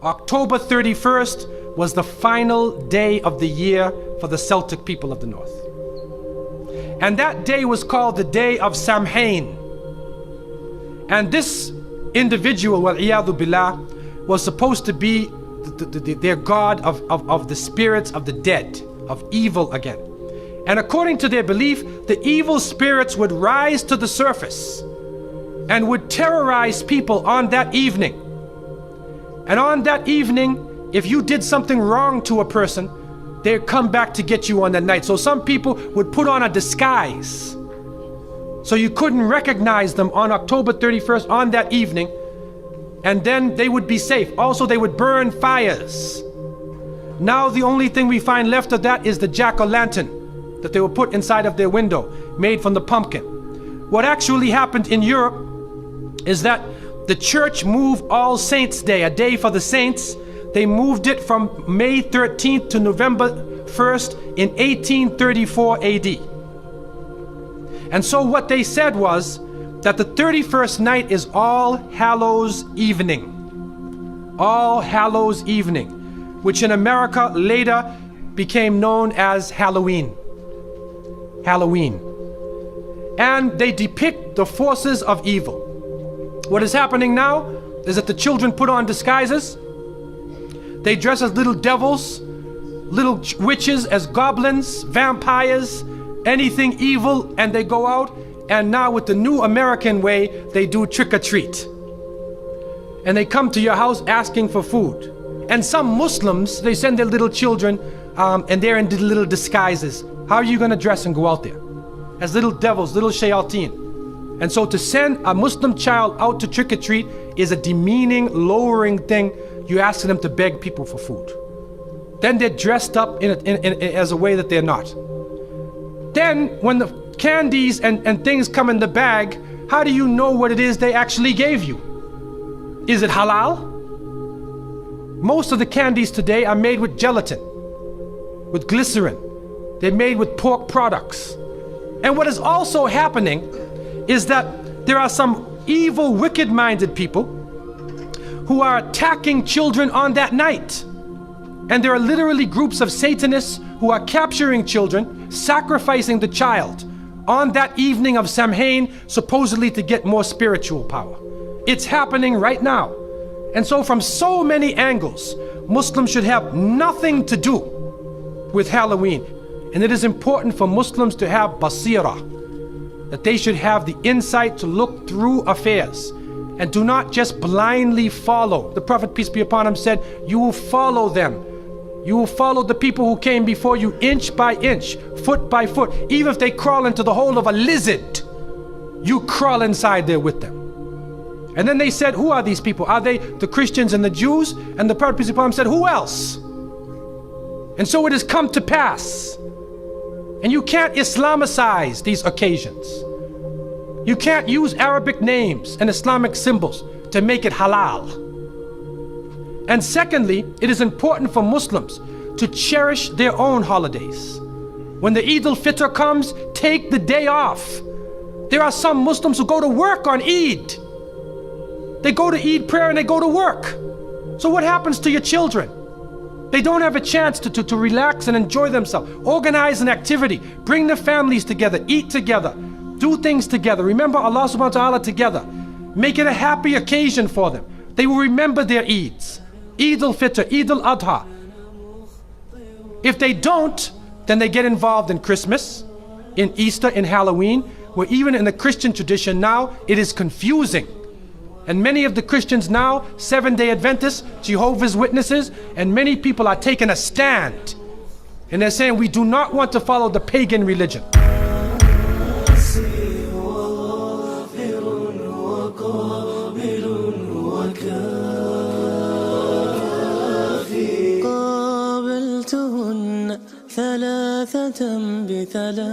October 31st was the final day of the year for the Celtic people of the North. And that day was called the Day of Samhain. And this individual, wal-iyadhu billah, was supposed to be their god of the spirits of the dead, of evil again. And according to their belief, the evil spirits would rise to the surface and would terrorize people on that evening. And on that evening, if you did something wrong to a person, they'd come back to get you on that night. So some people would put on a disguise, so you couldn't recognize them on October 31st on that evening, and then they would be safe. Also, they would burn fires. Now the only thing we find left of that is the jack-o'-lantern that they would put inside of their window, made from the pumpkin. What actually happened in Europe is that the church moved All Saints' Day, a day for the saints. They moved it from May 13th to November 1st in 1834 AD. And so what they said was that the 31st night is All Hallows Evening. All Hallows Evening, which in America later became known as Halloween. Halloween. And they depict the forces of evil. What is happening now is that the children put on disguises. They dress as little devils, little witches, as goblins, vampires, anything evil, and they go out. And now with the new American way, they do trick-or-treat. And they come to your house asking for food. And some Muslims, they send their little children and they're in little disguises. How are you going to dress and go out there? As little devils, little shayateen. And so to send a Muslim child out to trick-or-treat is a demeaning, lowering thing. You ask them to beg people for food. Then they're dressed up as a way that they're not. Then when the candies and things come in the bag, how do you know what it is they actually gave you? Is it halal? Most of the candies today are made with gelatin, with glycerin. They're made with pork products. And what is also happening is that there are some evil, wicked-minded people who are attacking children on that night. And there are literally groups of Satanists who are capturing children, sacrificing the child on that evening of Samhain, supposedly to get more spiritual power. It's happening right now. And so from so many angles, Muslims should have nothing to do with Halloween. And it is important for Muslims to have basira, that they should have the insight to look through affairs and do not just blindly follow. The Prophet, peace be upon him, said, you will follow them. You will follow the people who came before you inch by inch, foot by foot. Even if they crawl into the hole of a lizard, you crawl inside there with them. And then they said, who are these people? Are they the Christians and the Jews? And the Prophet, peace be upon him, said, who else? And so it has come to pass. And you can't Islamicize these occasions. You can't use Arabic names and Islamic symbols to make it halal. And secondly, it is important for Muslims to cherish their own holidays. When the Eid al-Fitr comes, take the day off. There are some Muslims who go to work on Eid. They go to Eid prayer and they go to work. So what happens to your children? They don't have a chance to relax and enjoy themselves. Organize an activity. Bring their families together. Eat together. Do things together. Remember Allah subhanahu wa ta'ala together. Make it a happy occasion for them. They will remember their Eids. Eid al-Fitr, Eid al-Adha. If they don't, then they get involved in Christmas, in Easter, in Halloween, where even in the Christian tradition now, it is confusing. And many of the Christians now, Seventh-day Adventists, Jehovah's Witnesses, and many people are taking a stand. And they're saying we do not want to follow the pagan religion. ثلاثة بثلاثة